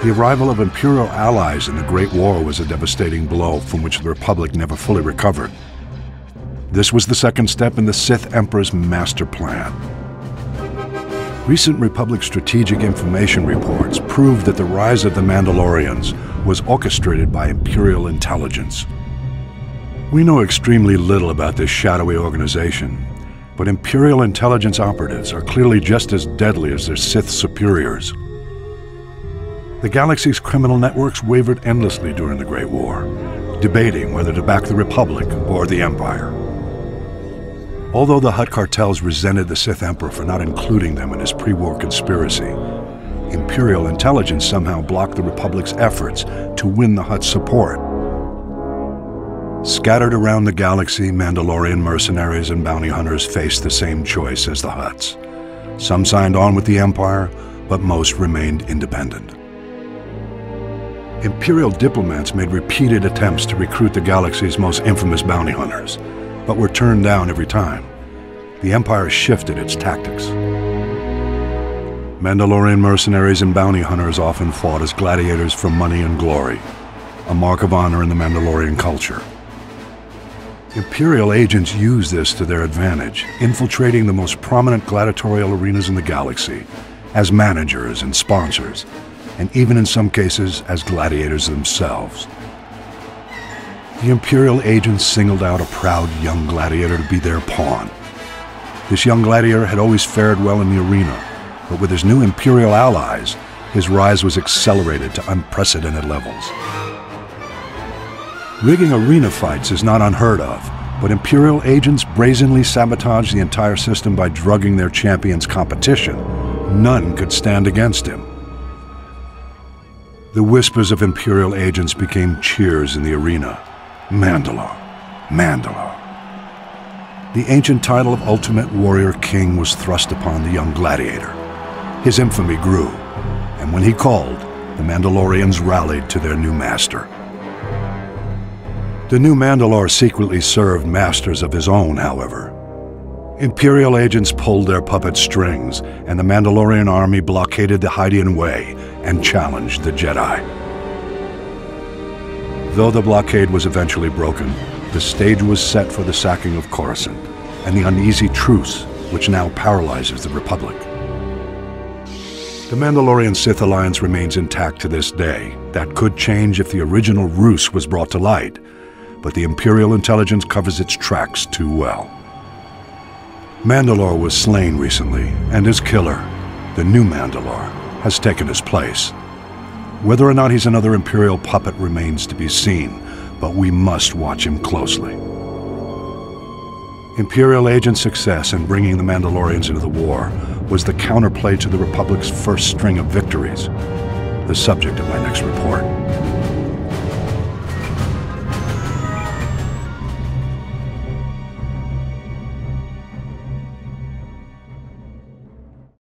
The arrival of Imperial allies in the Great War was a devastating blow from which the Republic never fully recovered. This was the second step in the Sith Emperor's master plan. Recent Republic strategic information reports proved that the rise of the Mandalorians was orchestrated by Imperial intelligence. We know extremely little about this shadowy organization, but Imperial intelligence operatives are clearly just as deadly as their Sith superiors. The galaxy's criminal networks wavered endlessly during the Great War, debating whether to back the Republic or the Empire. Although the Hutt cartels resented the Sith Emperor for not including them in his pre-war conspiracy, Imperial intelligence somehow blocked the Republic's efforts to win the Hutt's support. Scattered around the galaxy, Mandalorian mercenaries and bounty hunters faced the same choice as the Hutts. Some signed on with the Empire, but most remained independent. Imperial diplomats made repeated attempts to recruit the galaxy's most infamous bounty hunters, but were turned down every time. The Empire shifted its tactics. Mandalorian mercenaries and bounty hunters often fought as gladiators for money and glory, a mark of honor in the Mandalorian culture. Imperial agents used this to their advantage, infiltrating the most prominent gladiatorial arenas in the galaxy, as managers and sponsors, and even in some cases as gladiators themselves. The Imperial agents singled out a proud young gladiator to be their pawn. This young gladiator had always fared well in the arena, but with his new Imperial allies, his rise was accelerated to unprecedented levels. Rigging arena fights is not unheard of, but Imperial agents brazenly sabotaged the entire system by drugging their champion's competition. None could stand against him. The whispers of Imperial agents became cheers in the arena. Mandalore, Mandalore. The ancient title of Ultimate Warrior King was thrust upon the young gladiator. His infamy grew, and when he called, the Mandalorians rallied to their new master. The new Mandalore secretly served masters of his own, however. Imperial agents pulled their puppet strings, and the Mandalorian army blockaded the Hydian Way and challenged the Jedi. Though the blockade was eventually broken, the stage was set for the sacking of Coruscant and the uneasy truce which now paralyzes the Republic. The Mandalorian-Sith alliance remains intact to this day. That could change if the original ruse was brought to light, but the Imperial intelligence covers its tracks too well. Mandalore was slain recently, and his killer, the new Mandalore, has taken his place. Whether or not he's another Imperial puppet remains to be seen, but we must watch him closely. Imperial agent success in bringing the Mandalorians into the war was the counterplay to the Republic's first string of victories, the subject of my next report.